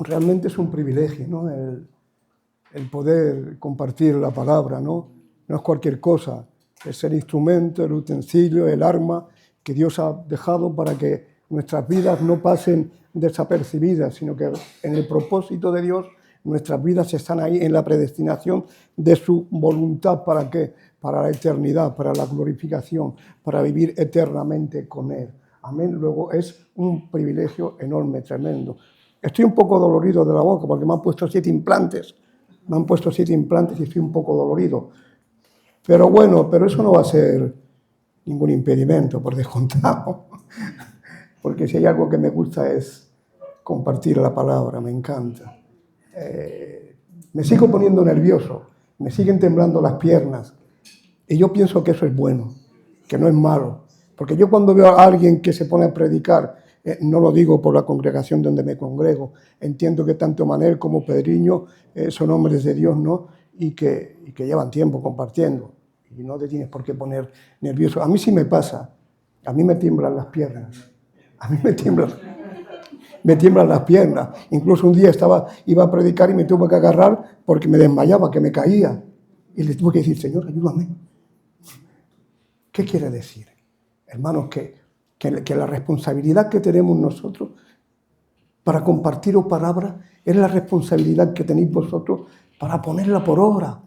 realmente es un privilegio, ¿no? El poder compartir la palabra, ¿no? No es cualquier cosa, es el instrumento, el utensilio, el arma que Dios ha dejado para que nuestras vidas no pasen desapercibidas, sino que en el propósito de Dios nuestras vidas están ahí en la predestinación de su voluntad. ¿Para qué? Para la eternidad, para la glorificación, para vivir eternamente con Él. Amén. Luego es un privilegio enorme, tremendo. Estoy un poco dolorido de la boca porque me han puesto 7 implantes. Me han puesto 7 implantes y estoy un poco dolorido. Pero bueno, pero eso no va a ser ningún impedimento, por descontado. Porque si hay algo que me gusta es compartir la palabra, me encanta. Me sigo poniendo nervioso, me siguen temblando las piernas. Y yo pienso que eso es bueno, que no es malo. Porque yo cuando veo a alguien que se pone a predicar, no lo digo por la congregación donde me congrego, entiendo que tanto Manel como Pedriño son hombres de Dios, ¿no? Y que llevan tiempo compartiendo. Y no te tienes por qué poner nervioso. A mí sí me pasa, a mí me tiemblan las piernas. A mí me tiemblan las piernas. Incluso un día iba a predicar y me tuve que agarrar porque me desmayaba, que me caía. Y le tuve que decir, Señor, ayúdame. ¿Qué quiere decir? Hermanos, que la responsabilidad que tenemos nosotros para compartir palabra es la responsabilidad que tenéis vosotros para ponerla por obra.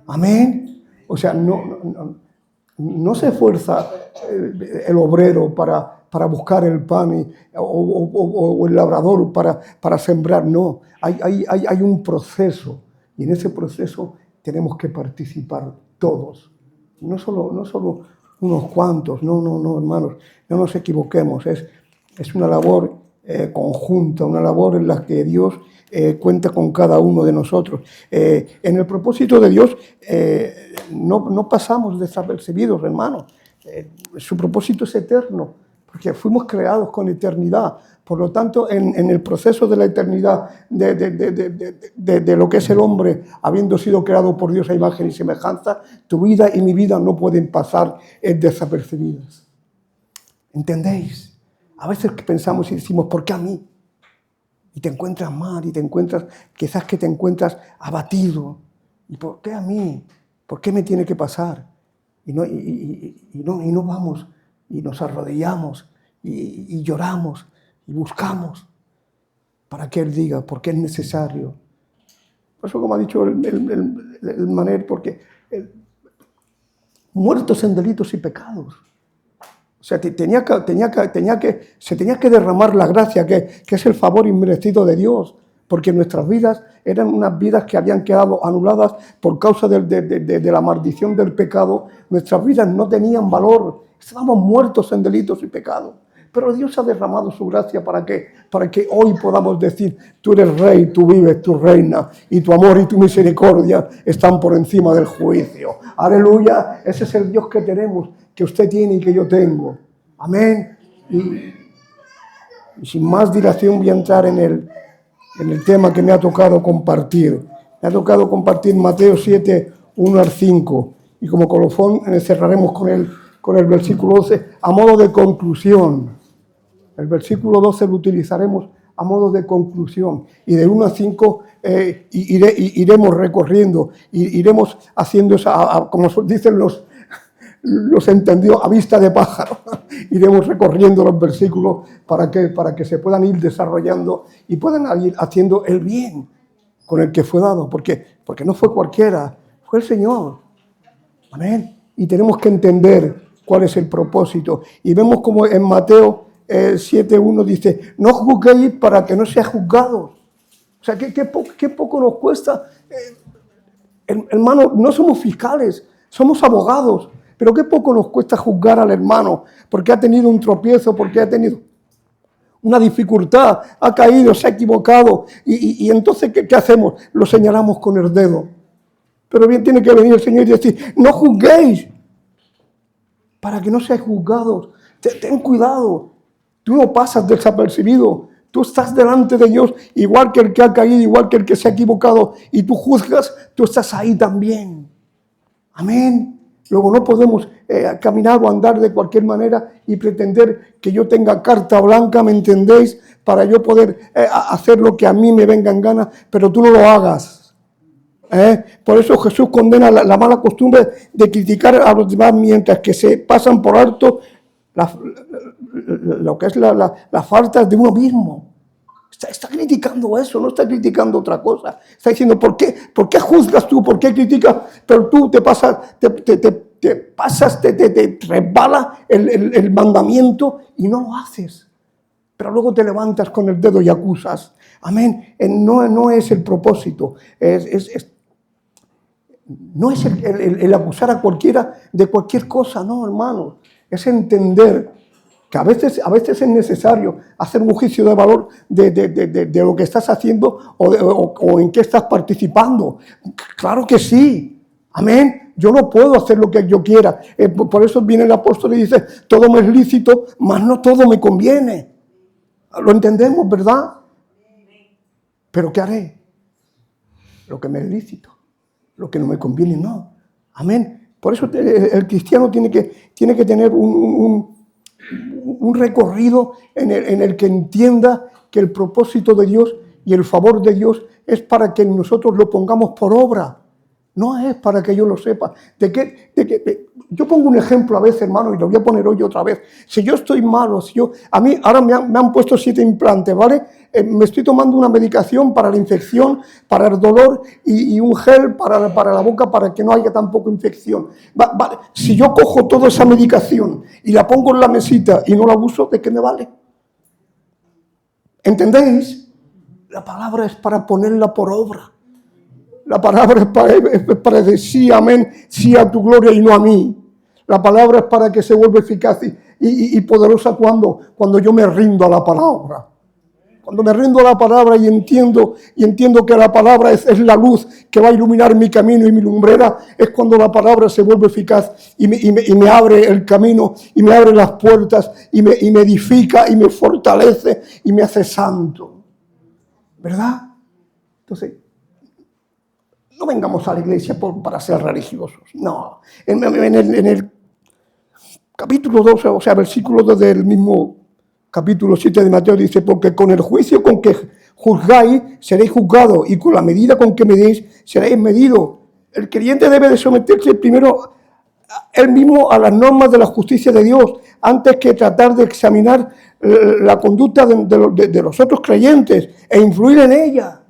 Amén. O sea, no se esfuerza el obrero para buscar el pan o el labrador para sembrar. No, hay un proceso y en ese proceso tenemos que participar todos. No solo unos cuantos, no, hermanos, no nos equivoquemos. Es una labor conjunta, una labor en la que Dios cuenta con cada uno de nosotros. En el propósito de Dios no pasamos desapercibidos, hermanos. Su propósito es eterno, porque fuimos creados con eternidad. Por lo tanto, en el proceso de la eternidad, de lo que es el hombre, habiendo sido creado por Dios a imagen y semejanza, tu vida y mi vida no pueden pasar desapercibidas. ¿Entendéis? A veces pensamos y decimos, ¿por qué a mí? Y te encuentras mal, y quizás que te encuentras abatido. ¿Y por qué a mí? ¿Por qué me tiene que pasar? Y no vamos, y nos arrodillamos, y lloramos, y buscamos, para que Él diga, porque es necesario. Por eso, como ha dicho el Manel, porque muertos en delitos y pecados. O sea, se tenía que derramar la gracia, que es el favor inmerecido de Dios, porque nuestras vidas eran unas vidas que habían quedado anuladas por causa de la maldición del pecado. Nuestras vidas no tenían valor, estábamos muertos en delitos y pecados. Pero Dios ha derramado su gracia para que hoy podamos decir, tú eres rey, tú vives, tú reinas, y tu amor y tu misericordia están por encima del juicio. Aleluya, ese es el Dios que tenemos, que usted tiene y que yo tengo. Amén. Y sin más dilación voy a entrar en el tema que me ha tocado compartir. Me ha tocado compartir Mateo 7, 1 al 5. Y como colofón cerraremos con el versículo 12 a modo de conclusión. El versículo 12 lo utilizaremos a modo de conclusión. Y de 1 a 5 iremos recorriendo, iremos haciendo esa, como dicen los entendidos, a vista de pájaro. Iremos recorriendo los versículos para que se puedan ir desarrollando y puedan ir haciendo el bien con el que fue dado. Porque no fue cualquiera, fue el Señor. Amén. Y tenemos que entender cuál es el propósito. Y vemos como en Mateo 7.1 dice, no juzguéis para que no seáis juzgados. O sea, qué poco nos cuesta. Hermano, no somos fiscales, somos abogados, pero qué poco nos cuesta juzgar al hermano porque ha tenido un tropiezo, porque ha tenido una dificultad, ha caído, se ha equivocado. Y entonces, ¿qué hacemos? Lo señalamos con el dedo. Pero bien tiene que venir el Señor y decir, no juzguéis para que no seáis juzgados. Ten cuidado. Tú no pasas desapercibido. Tú estás delante de Dios, igual que el que ha caído, igual que el que se ha equivocado, y tú juzgas, tú estás ahí también. Amén. Luego no podemos caminar o andar de cualquier manera y pretender que yo tenga carta blanca, ¿me entendéis? Para yo poder hacer lo que a mí me venga en gana, pero tú no lo hagas. Por eso Jesús condena la mala costumbre de criticar a los demás mientras que se pasan por alto lo que es la falta de uno mismo. Está criticando eso, no está criticando otra cosa. Está diciendo, ¿por qué juzgas tú? ¿Por qué criticas? Pero tú te resbala el mandamiento y no lo haces. Pero luego te levantas con el dedo y acusas. Amén. No es el propósito. No es el acusar a cualquiera de cualquier cosa, no, hermano. Es entender que a veces es necesario hacer un juicio de valor de lo que estás haciendo o en qué estás participando. Claro que sí. Amén. Yo no puedo hacer lo que yo quiera. Por eso viene el apóstol y dice, todo me es lícito, mas no todo me conviene. Lo entendemos, ¿verdad? Pero ¿qué haré? Lo que me es lícito. Lo que no me conviene, no. Amén. Por eso el cristiano tiene que tener un recorrido en el que entienda que el propósito de Dios y el favor de Dios es para que nosotros lo pongamos por obra. No es para que yo lo sepa. Yo pongo un ejemplo a veces, hermano, y lo voy a poner hoy otra vez. Si yo estoy malo, a mí ahora me han puesto 7 implantes, ¿vale? Me estoy tomando una medicación para la infección, para el dolor y un gel para la boca para que no haya tampoco infección. Vale. Si yo cojo toda esa medicación y la pongo en la mesita y no la uso, ¿de qué me vale? ¿Entendéis? La palabra es para ponerla por obra. La palabra es para decir sí, amén, sí a tu gloria y no a mí. La palabra es para que se vuelva eficaz y poderosa cuando yo me rindo a la palabra. Cuando me rindo a la palabra y entiendo que la palabra es la luz que va a iluminar mi camino y mi lumbrera, es cuando la palabra se vuelve eficaz y me abre el camino y me abre las puertas y me edifica y me fortalece y me hace santo. ¿Verdad? Entonces, no vengamos a la iglesia para ser religiosos. No. En el capítulo 12, o sea, versículo 2 del mismo capítulo 7 de Mateo dice, porque con el juicio con que juzgáis seréis juzgados y con la medida con que medéis seréis medidos. El creyente debe de someterse primero él mismo a las normas de la justicia de Dios antes que tratar de examinar la conducta de los otros creyentes e influir en ella.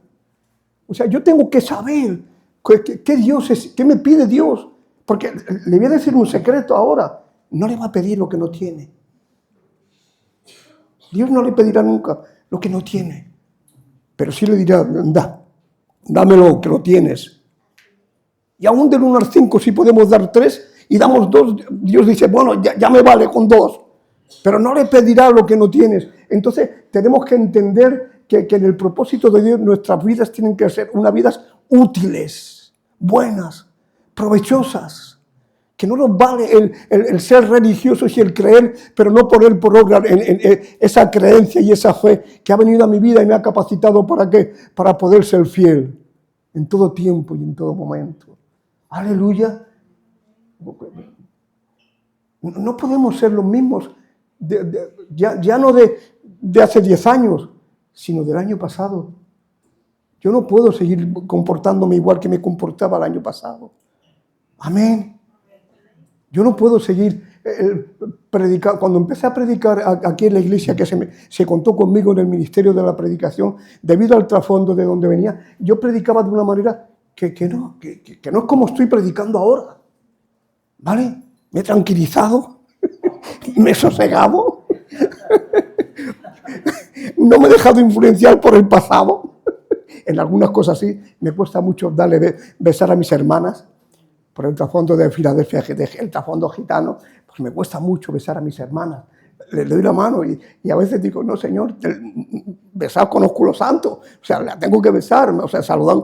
O sea, yo tengo que saber qué Dios es, qué me pide Dios. Porque le voy a decir un secreto ahora. No le va a pedir lo que no tiene. Dios no le pedirá nunca lo que no tiene. Pero sí le dirá, dámelo que lo tienes. Y aún del 1 al 5, si podemos dar 3 y damos 2, Dios dice, bueno, ya me vale con 2. Pero no le pedirá lo que no tienes. Entonces tenemos que entender que en el propósito de Dios nuestras vidas tienen que ser unas vidas útiles, buenas, provechosas. Que no nos vale el ser religiosos y el creer, pero no poner por obra en esa creencia y esa fe que ha venido a mi vida y me ha capacitado para poder ser fiel en todo tiempo y en todo momento. Aleluya. No podemos ser los mismos, ya no de hace 10 años, sino del año pasado. Yo no puedo seguir comportándome igual que me comportaba el año pasado. Amén. Yo no puedo seguir predicando. Cuando empecé a predicar aquí en la iglesia, que se contó conmigo en el ministerio de la predicación, debido al trasfondo de donde venía, yo predicaba de una manera que no es como estoy predicando ahora. ¿Vale? Me he tranquilizado, me he sosegado, no me he dejado influenciar por el pasado. En algunas cosas sí, me cuesta mucho besar a mis hermanas. Por el trasfondo de Filadelfia, el trasfondo gitano, pues me cuesta mucho besar a mis hermanas. Le doy la mano y a veces digo, no, Señor, besar con ósculo santo. O sea, la tengo que besar, o sea, saludar.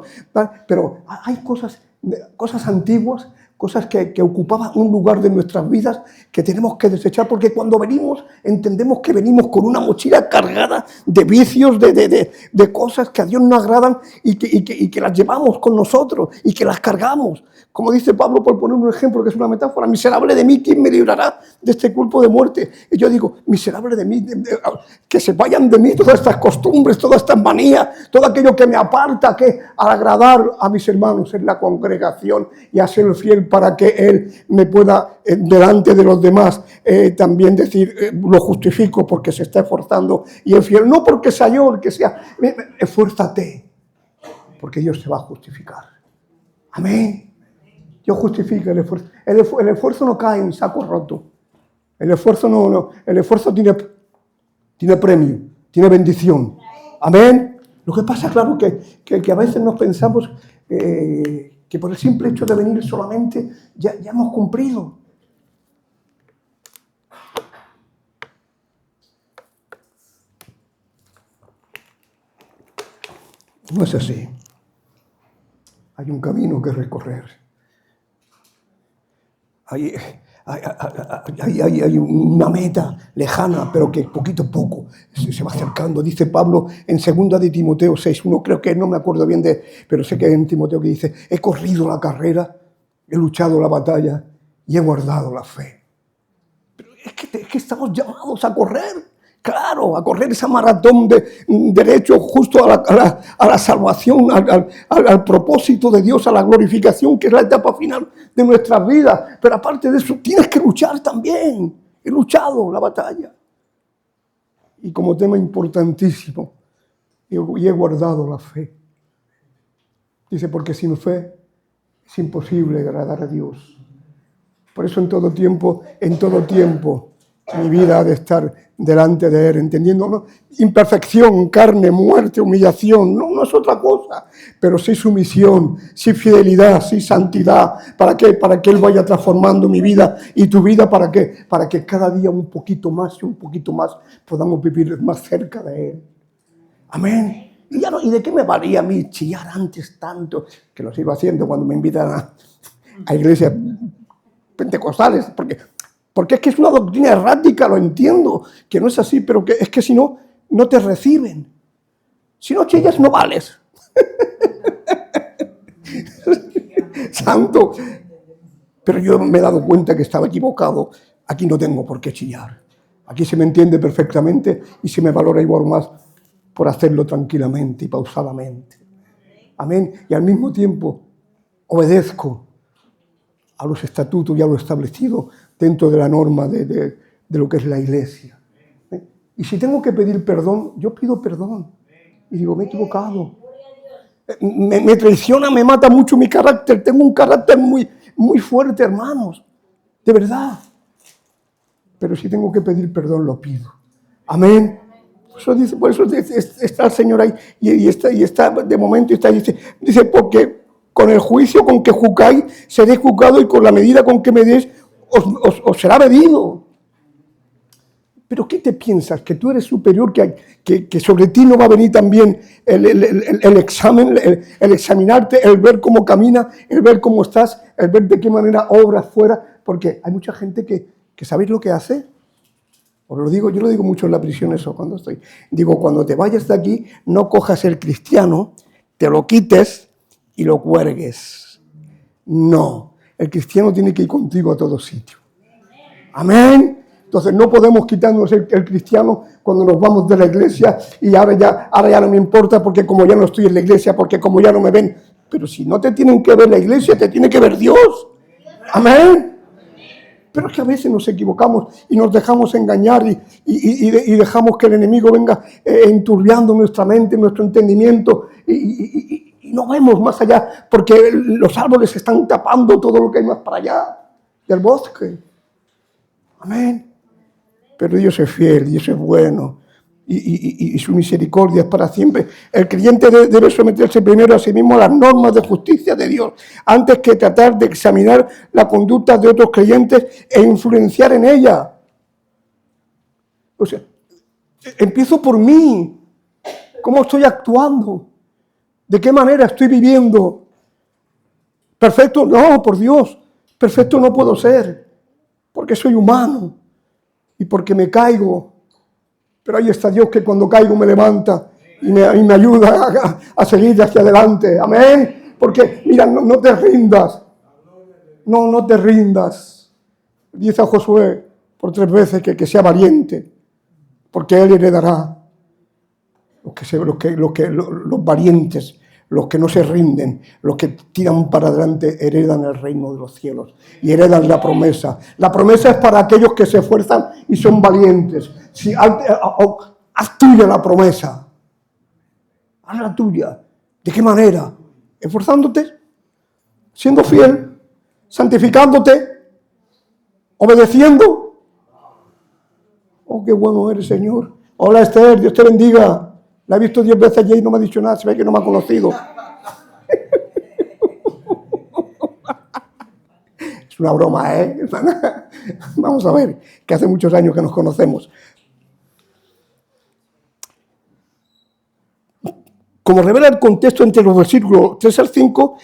Pero hay cosas antiguas, cosas que ocupaban un lugar de nuestras vidas que tenemos que desechar, porque cuando venimos entendemos que venimos con una mochila cargada de vicios, de cosas que a Dios no agradan y que las llevamos con nosotros y que las cargamos. Como dice Pablo, por poner un ejemplo que es una metáfora, miserable de mí, ¿quién me librará de este cuerpo de muerte? Y yo digo, miserable de mí, que se vayan de mí todas estas costumbres, todas estas manías, todo aquello que me aparta, que al agradar a mis hermanos en la congregación y a ser fiel para que Él me pueda, delante de los demás, también decir, lo justifico porque se está esforzando y es fiel, no porque sea yo el que sea, esfuérzate, porque Dios te va a justificar. Amén. Dios justifica el esfuerzo. El esfuerzo no cae en saco roto. El esfuerzo no. El esfuerzo tiene premio, tiene bendición. Amén. Lo que pasa, claro, que a veces nos pensamos que por el simple hecho de venir solamente ya hemos cumplido. No es así. Hay un camino que recorrer. Hay una meta lejana, pero que poquito a poco se va acercando. Dice Pablo en 2 de Timoteo 6:1, creo que no me acuerdo bien pero sé que es en Timoteo que dice, he corrido la carrera, he luchado la batalla y he guardado la fe. Pero es que estamos llamados a correr. Claro, a correr esa maratón de derecho justo a la salvación, al propósito de Dios, a la glorificación, que es la etapa final de nuestras vidas. Pero aparte de eso, tienes que luchar también. He luchado la batalla. Y como tema importantísimo, y he guardado la fe. Dice, porque sin fe es imposible agradar a Dios. Por eso en todo tiempo, mi vida ha de estar delante de Él, entendiendo, ¿no? Imperfección, carne, muerte, humillación, no es otra cosa, pero sí sumisión, sí fidelidad, sí santidad. ¿Para qué? Para que Él vaya transformando mi vida y tu vida, ¿para qué? Para que cada día un poquito más podamos vivir más cerca de Él. Amén. ¿Y de qué me valía a mí chillar antes tanto? Que lo sigo haciendo cuando me invitan a iglesias pentecostales, porque es que es una doctrina errática, lo entiendo, que no es así, pero que es que si no, no te reciben. Si no chillas, no vales. Santo. Pero yo me he dado cuenta que estaba equivocado. Aquí no tengo por qué chillar. Aquí se me entiende perfectamente y se me valora igual más por hacerlo tranquilamente y pausadamente. Amén. Y al mismo tiempo obedezco a los estatutos y a lo establecido dentro de la norma de lo que es la iglesia. Y si tengo que pedir perdón, yo pido perdón. Y digo, me he equivocado. Me traiciona, me mata mucho mi carácter. Tengo un carácter muy, muy fuerte, hermanos. De verdad. Pero si tengo que pedir perdón, lo pido. Amén. Por eso está el Señor ahí. Y está de momento, dice, porque con el juicio con que juzgáis, seréis juzgados, y con la medida con que medéis, os será medido. ¿Pero qué te piensas? ¿Que tú eres superior? ¿Que sobre ti no va a venir también el examen, el examinarte, el ver cómo caminas, el ver cómo estás, el ver de qué manera obras fuera? Porque hay mucha gente que ¿sabéis lo que hace? Os lo digo, yo lo digo mucho en la prisión eso cuando estoy. Digo, cuando te vayas de aquí, no cojas el cristiano, te lo quites y lo cuelgues. No, el cristiano tiene que ir contigo a todo sitio. Amén. Entonces no podemos quitarnos el cristiano cuando nos vamos de la iglesia y ahora ya no me importa porque como ya no estoy en la iglesia, porque como ya no me ven. Pero si no te tienen que ver la iglesia, te tiene que ver Dios. Amén. Pero es que a veces nos equivocamos y nos dejamos engañar y dejamos que el enemigo venga enturbiando nuestra mente, nuestro entendimiento y no vemos más allá porque los árboles están tapando todo lo que hay más para allá del bosque. Amén. Pero Dios es fiel, Dios es bueno y su misericordia es para siempre. El creyente debe someterse primero a sí mismo a las normas de justicia de Dios antes que tratar de examinar la conducta de otros creyentes e influenciar en ella. O sea, empiezo por mí. ¿Cómo estoy actuando? ¿De qué manera estoy viviendo? ¿Perfecto? No, por Dios. Perfecto no puedo ser, porque soy humano y porque me caigo. Pero ahí está Dios que cuando caigo me levanta y me ayuda a seguir hacia adelante. Amén. Porque, mira, no te rindas. No te rindas. Dice a Josué por 3 veces que sea valiente, porque él heredará. Los valientes, los que no se rinden, los que tiran para adelante, heredan el reino de los cielos y heredan la promesa. La promesa es para aquellos que se esfuerzan y son valientes. Si, haz tuya la promesa. Haz la tuya. ¿De qué manera? Esforzándote, siendo fiel, santificándote, obedeciendo. Oh, qué bueno eres, Señor. Hola, Esther, Dios te bendiga. La he visto 10 veces allí y no me ha dicho nada, se ve que no me ha conocido. Es una broma, ¿eh? Vamos a ver, que hace muchos años que nos conocemos. Como revela el contexto entre los versículos 3 al 5,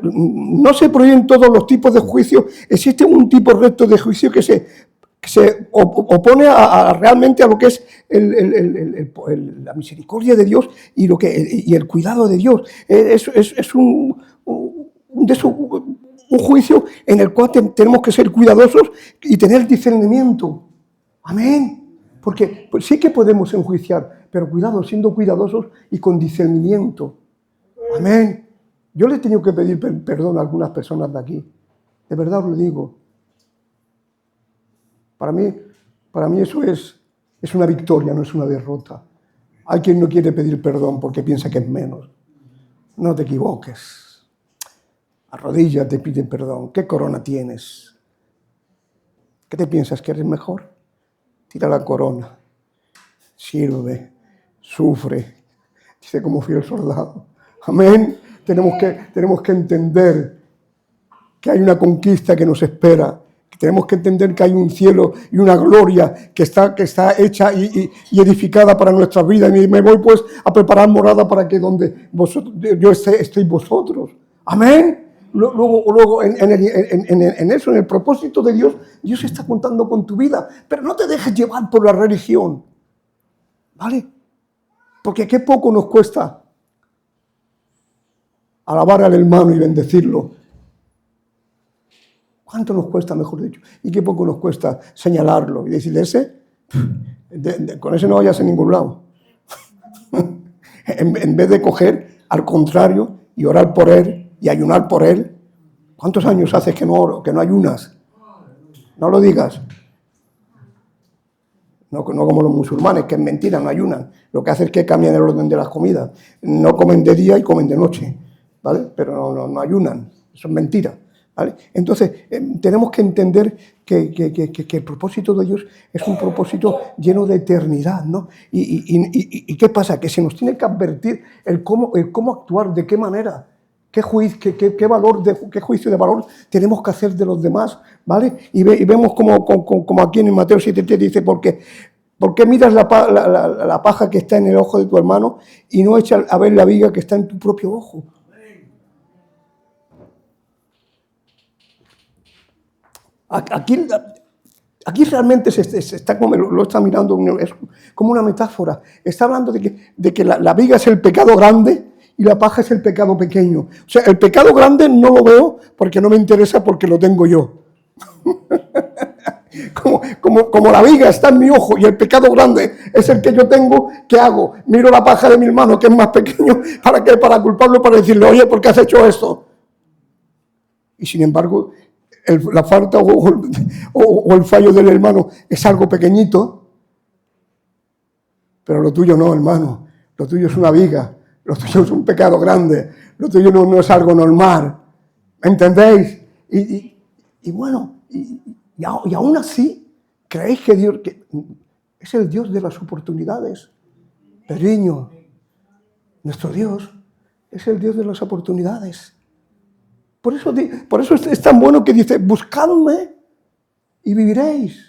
no se prohíben todos los tipos de juicio. Existe un tipo recto de juicio que se opone realmente a lo que es la misericordia de Dios y el cuidado de Dios. Es un juicio en el cual tenemos que ser cuidadosos y tener discernimiento. Amén. Porque pues, sí que podemos enjuiciar, pero cuidado, siendo cuidadosos y con discernimiento. Amén. Yo le he tenido que pedir perdón a algunas personas de aquí. De verdad os lo digo. Para mí eso es una victoria, no es una derrota. Hay quien no quiere pedir perdón porque piensa que es menos. No te equivoques. Arrodíllate, pide perdón. ¿Qué corona tienes? ¿Qué te piensas, que eres mejor? Tira la corona. Sirve, sufre. Dice como fiel soldado. Amén. Tenemos que entender que hay una conquista que nos espera. Tenemos que entender que hay un cielo y una gloria que está hecha y edificada para nuestras vidas. Y me voy pues a preparar morada para que donde yo estéis vosotros. Amén. Luego en eso, en el propósito de Dios, Dios está contando con tu vida. Pero no te dejes llevar por la religión. ¿Vale? Porque qué poco nos cuesta alabar al hermano y bendecirlo. ¿Cuánto nos cuesta, mejor dicho? Y qué poco nos cuesta señalarlo y decirle, con ese no vayas a ningún lado. en vez de coger, al contrario, y orar por él y ayunar por él. ¿Cuántos años haces que no ayunas? No lo digas. No como los musulmanes, que es mentira, no ayunan. Lo que hace es que cambian el orden de las comidas. No comen de día y comen de noche, ¿vale? Pero no ayunan. Eso es mentira. ¿Vale? Entonces, tenemos que entender que el propósito de Dios es un propósito lleno de eternidad, ¿no? ¿Y qué pasa? Que se nos tiene que advertir el cómo actuar, de qué manera, qué juicio de valor tenemos que hacer de los demás, ¿vale? Y vemos como aquí en Mateo 7:3 dice, ¿por qué miras la paja que está en el ojo de tu hermano y no echas a ver la viga que está en tu propio ojo? Aquí realmente se está como lo está mirando, es como una metáfora. Está hablando de que la viga es el pecado grande y la paja es el pecado pequeño. O sea, el pecado grande no lo veo porque no me interesa, porque lo tengo yo. Como la viga está en mi ojo y el pecado grande es el que yo tengo, ¿qué hago? Miro la paja de mi hermano, que es más pequeño, para culparlo, para decirle, oye, ¿por qué has hecho esto? Y sin embargo, la falta o el fallo del hermano es algo pequeñito, pero lo tuyo no, hermano. Lo tuyo es una viga, lo tuyo es un pecado grande, lo tuyo no es algo normal. ¿Me entendéis? Y bueno, y aún así, ¿creéis que Dios es el Dios de las oportunidades? Pedriño, nuestro Dios es el Dios de las oportunidades. Por eso es tan bueno que dice, buscadme y viviréis.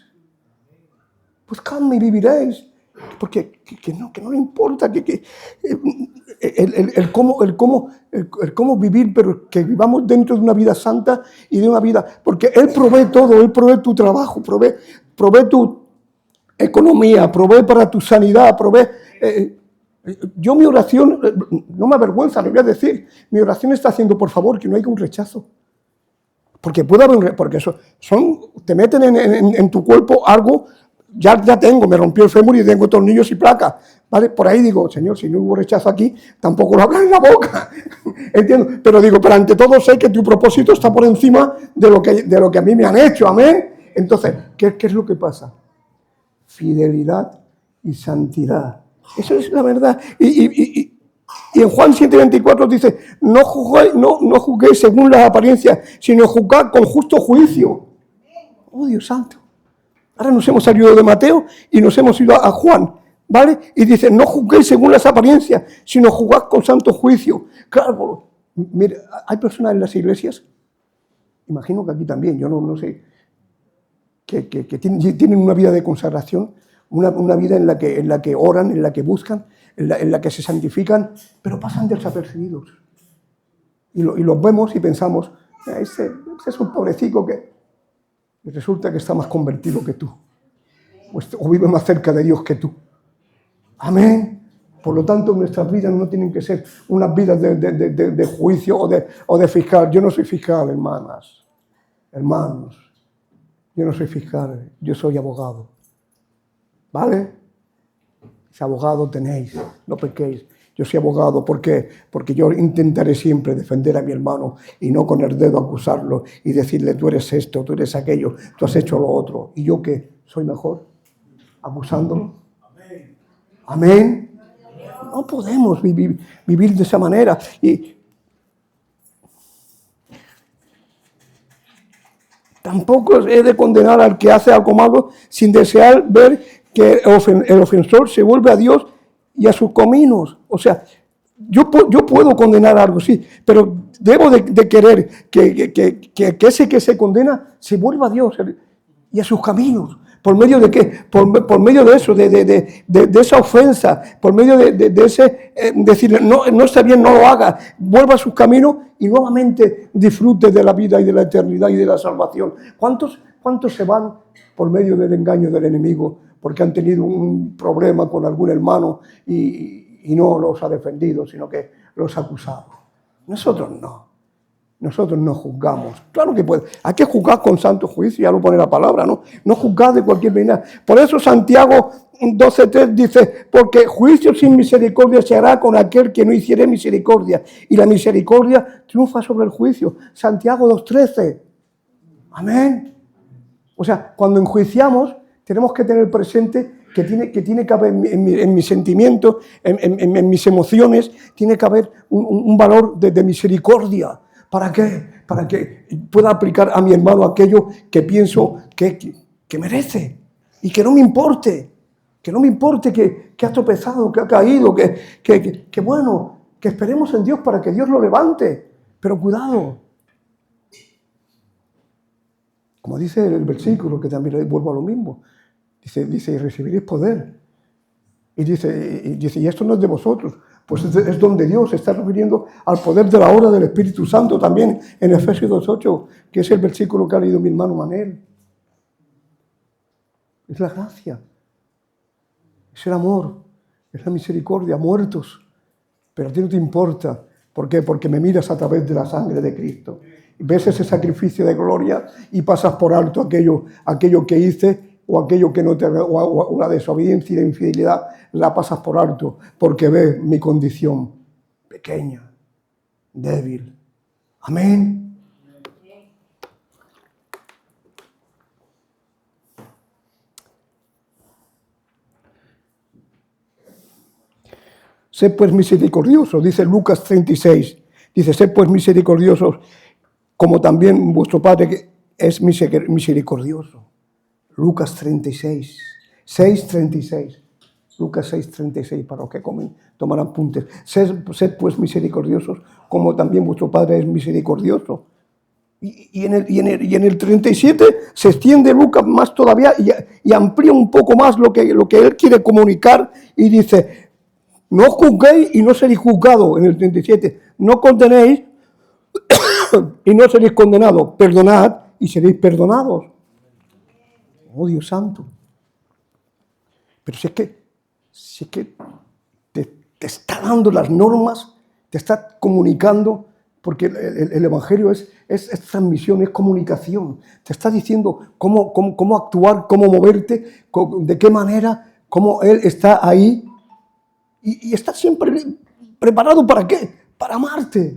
Buscadme y viviréis. Porque que no le importa. el cómo vivir, pero que vivamos dentro de una vida santa y de una vida, porque Él provee todo, Él provee tu trabajo, provee tu economía, provee para tu sanidad, provee. Yo mi oración, no me avergüenza, lo voy a decir, mi oración está haciendo, por favor, que no haya un rechazo. Porque puede haber, porque te meten en tu cuerpo algo, ya tengo, me rompió el fémur y tengo tornillos y placas, ¿vale? Por ahí digo, Señor, si no hubo rechazo aquí, tampoco lo hablan en la boca, ¿entiendo? Pero digo, pero ante todo sé que tu propósito está por encima de lo que a mí me han hecho, amén. Entonces, ¿qué es lo que pasa? Fidelidad y santidad. Eso es la verdad. Y en Juan 7:24 dice, no juzguéis según las apariencias, sino juzgad con justo juicio. Oh, Dios santo. Ahora nos hemos salido de Mateo y nos hemos ido a Juan, ¿vale? Y dice, no juzguéis según las apariencias, sino juzgad con santo juicio. Claro, mire, hay personas en las iglesias, imagino que aquí también, yo no sé, que tienen una vida de consagración, una vida en la que oran, en la que buscan, en la que se santifican, pero pasan desapercibidos. Y los vemos y pensamos, ese es un pobrecito que resulta que está más convertido que tú, o vive más cerca de Dios que tú. Amén. Por lo tanto, nuestras vidas no tienen que ser unas vidas de juicio o de fiscal. Yo no soy fiscal, hermanos. Yo no soy fiscal, yo soy abogado. ¿Vale? Ese abogado tenéis, no pequéis. Yo soy abogado, ¿por qué? Porque yo intentaré siempre defender a mi hermano y no con el dedo acusarlo y decirle, tú eres esto, tú eres aquello, tú has hecho lo otro. ¿Y yo qué? ¿Soy mejor? ¿Acusándolo? Amén. No podemos vivir de esa manera. Y tampoco he de condenar al que hace algo malo sin desear ver que el ofensor se vuelve a Dios y a sus caminos. O sea, yo puedo condenar algo, sí, pero debo de querer que ese que se condena se vuelva a Dios y a sus caminos. ¿Por medio de qué? Por medio de eso, de esa ofensa, por medio de ese decirle, no está bien, no lo haga, vuelva a sus caminos y nuevamente disfrute de la vida y de la eternidad y de la salvación. ¿Cuántos se van por medio del engaño del enemigo porque han tenido un problema con algún hermano y no los ha defendido, sino que los ha acusado? Nosotros no juzgamos. Claro que puede. Hay que juzgar con santo juicio, ya lo pone la palabra, ¿no? No juzgar de cualquier manera. Por eso Santiago 12:3 dice, porque juicio sin misericordia se hará con aquel que no hiciere misericordia. Y la misericordia triunfa sobre el juicio. Santiago 2:13. Amén. O sea, cuando enjuiciamos, tenemos que tener presente que tiene que haber en mis sentimientos, en mis emociones, tiene que haber un valor de misericordia. ¿Para qué? Para que pueda aplicar a mi hermano aquello que pienso que merece. Y que no me importe. Que no me importe que ha tropezado, que ha caído, que bueno, que esperemos en Dios para que Dios lo levante. Pero cuidado. Como dice el versículo, que también vuelvo a lo mismo. Dice, y recibiréis poder. Y dice, y esto no es de vosotros. Pues es don de Dios, se está refiriendo al poder de la obra del Espíritu Santo también en Efesios 2:8, que es el versículo que ha leído mi hermano Manel. Es la gracia, es el amor, es la misericordia, muertos. Pero a ti no te importa. ¿Por qué? Porque me miras a través de la sangre de Cristo. Ves ese sacrificio de gloria y pasas por alto aquello que hice o aquello que no te, o la desobediencia y la infidelidad, la pasas por alto porque ves mi condición pequeña, débil. Amén. Sed pues misericordiosos, dice Lucas 36. Dice, sed pues misericordiosos, como también vuestro Padre es misericordioso. Lucas 36, 6:36. Lucas 6:36, para los que toman apuntes. Sed pues misericordiosos, como también vuestro Padre es misericordioso. Y en el 37 se extiende Lucas más todavía y amplía un poco más lo que él quiere comunicar y dice, No juzguéis y no seréis juzgados, en el 37. No condenéis y no seréis condenados. Perdonad y seréis perdonados. Oh, Dios santo. Pero si es que te está dando las normas, te está comunicando, porque el Evangelio es transmisión, es comunicación. Te está diciendo cómo actuar, cómo moverte, de qué manera, cómo Él está ahí. Y está siempre preparado ¿para qué? Para amarte.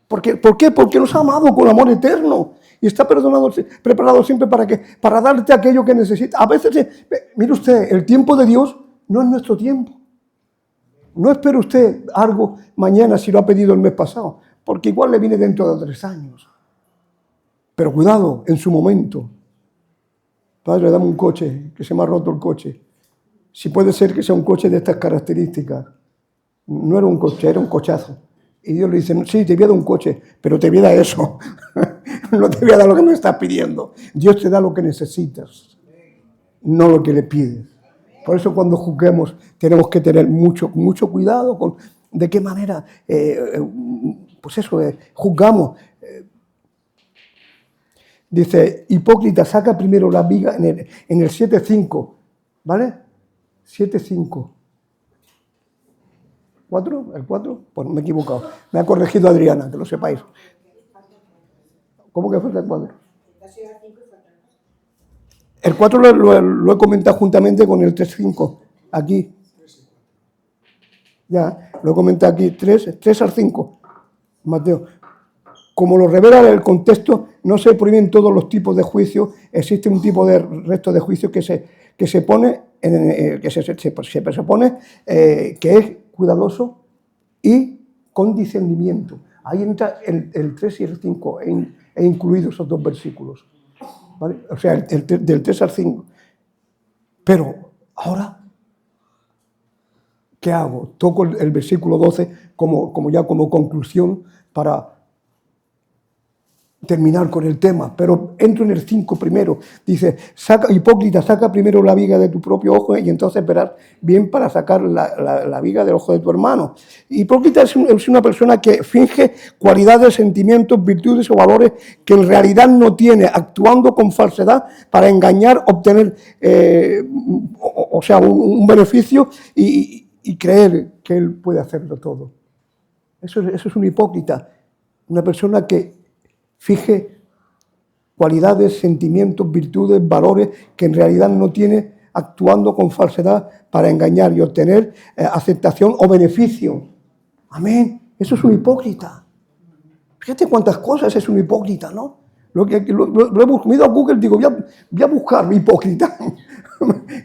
¿Por qué? Porque nos ha amado con amor eterno. Y está preparado siempre ¿para qué? Para darte aquello que necesitas. A veces, mire usted, el tiempo de Dios no es nuestro tiempo. No espere usted algo mañana si lo ha pedido el mes pasado, porque igual le viene dentro de 3 años. Pero cuidado, en su momento. Padre, dame un coche, que se me ha roto el coche. Si puede ser que sea un coche de estas características. No era un coche, era un cochazo. Y Dios le dice, sí, te voy a dar un coche, pero te voy a dar eso. No te voy a dar lo que me estás pidiendo. Dios te da lo que necesitas, no lo que le pides. Por eso cuando juzguemos tenemos que tener mucho cuidado con de qué manera, juzgamos. Dice, hipócrita, saca primero la viga en el 7.5, ¿vale? 7.5. ¿4? ¿El 4? Pues me he equivocado. Me ha corregido Adriana, que lo sepáis. ¿Cómo que falta el 4? El 4 lo he comentado juntamente con el 3.5. Aquí. Ya, lo he comentado aquí. 3 al 5. Mateo. Como lo revela el contexto, no se prohíben todos los tipos de juicios. Existe un tipo de resto de juicios que se pone, que se presupone que es cuidadoso y con discernimiento. Ahí entra el 3 y el 5, he incluido esos 2 versículos. ¿Vale? O sea, del 3 al 5. Pero ahora, ¿qué hago? Toco el versículo 12 como conclusión para terminar con el tema, pero entro en el 5 primero. Dice, hipócrita, saca primero la viga de tu propio ojo y entonces verás bien para sacar la viga del ojo de tu hermano. Hipócrita es una persona que finge cualidades, sentimientos, virtudes o valores que en realidad no tiene, actuando con falsedad para engañar, obtener un beneficio y creer que él puede hacerlo todo. Eso es un hipócrita, una persona que finge cualidades, sentimientos, virtudes, valores que en realidad no tiene, actuando con falsedad para engañar y obtener aceptación o beneficio. Amén. Eso es un hipócrita. Fíjate cuántas cosas es un hipócrita, ¿no? Lo he ido a Google, digo, voy a buscar hipócrita,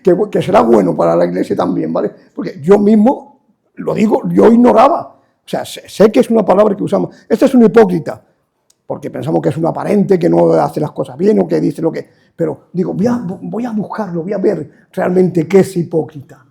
que será bueno para la iglesia también, ¿vale? Porque yo mismo, lo digo, yo ignoraba. O sea, sé que es una palabra que usamos. Este es un hipócrita. Porque pensamos que es un aparente, que no hace las cosas bien o que dice lo que... Pero digo, voy a buscarlo, voy a ver realmente qué es hipócrita.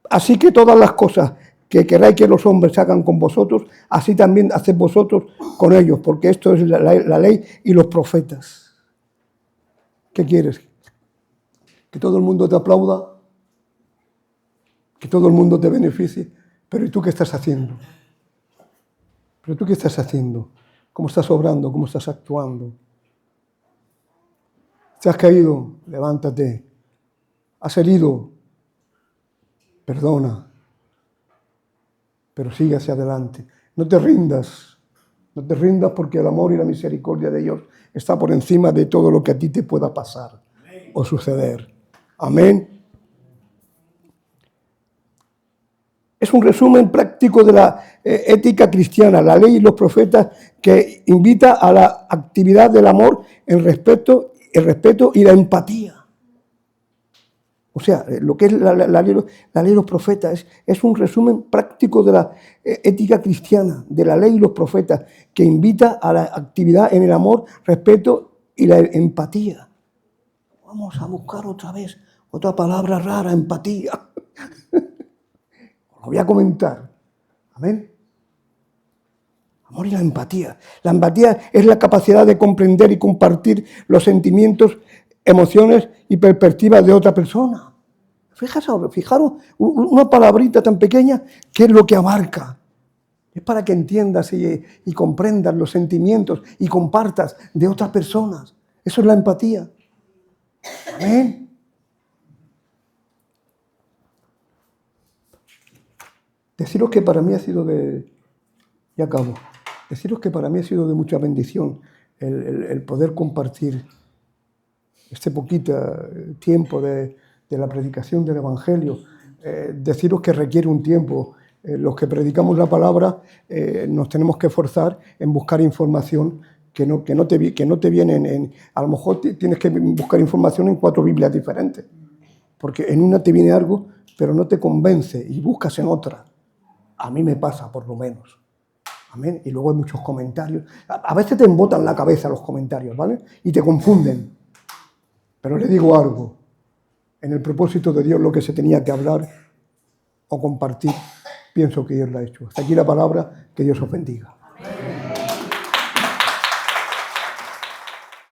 Así que todas las cosas que queráis que los hombres hagan con vosotros, así también haced vosotros con ellos, porque esto es la ley y los profetas. ¿Qué quieres? ¿Que todo el mundo te aplauda? ¿Que todo el mundo te beneficie? Pero ¿y tú qué estás haciendo? ¿Pero tú qué estás haciendo? ¿Cómo estás obrando? ¿Cómo estás actuando? ¿Te has caído? Levántate. ¿Has herido? Perdona. Pero sigue hacia adelante. No te rindas. No te rindas porque el amor y la misericordia de Dios está por encima de todo lo que a ti te pueda pasar o suceder. Amén. Es un resumen práctico de la ética cristiana, la ley y los profetas, que invita a la actividad del amor, el respeto y la empatía. O sea, lo que es la ley y los profetas es un resumen práctico de la ética cristiana, de la ley y los profetas, que invita a la actividad en el amor, respeto y la empatía. Vamos a buscar otra vez otra palabra rara, empatía. Lo voy a comentar. Amén. Amor y la empatía. La empatía es la capacidad de comprender y compartir los sentimientos emociones y perspectivas de otra persona. Fijaros, una palabrita tan pequeña, ¿qué es lo que abarca? Es para que entiendas y comprendas los sentimientos y compartas de otras personas. Eso es la empatía. Amén. Deciros que para mí ha sido y acabo, deciros que para mí ha sido de mucha bendición el poder compartir este poquito tiempo de la predicación del Evangelio. Deciros que requiere un tiempo. Los que predicamos la palabra nos tenemos que esforzar en buscar información que no te viene a lo mejor tienes que buscar información en 4 Biblias diferentes, porque en una te viene algo, pero no te convence y buscas en otra. A mí me pasa, por lo menos. Amén. Y luego hay muchos comentarios. A veces te embotan la cabeza los comentarios, ¿vale? Y te confunden. Pero le digo algo. En el propósito de Dios, lo que se tenía que hablar o compartir, pienso que Dios lo ha hecho. Hasta aquí la palabra, que Dios os bendiga.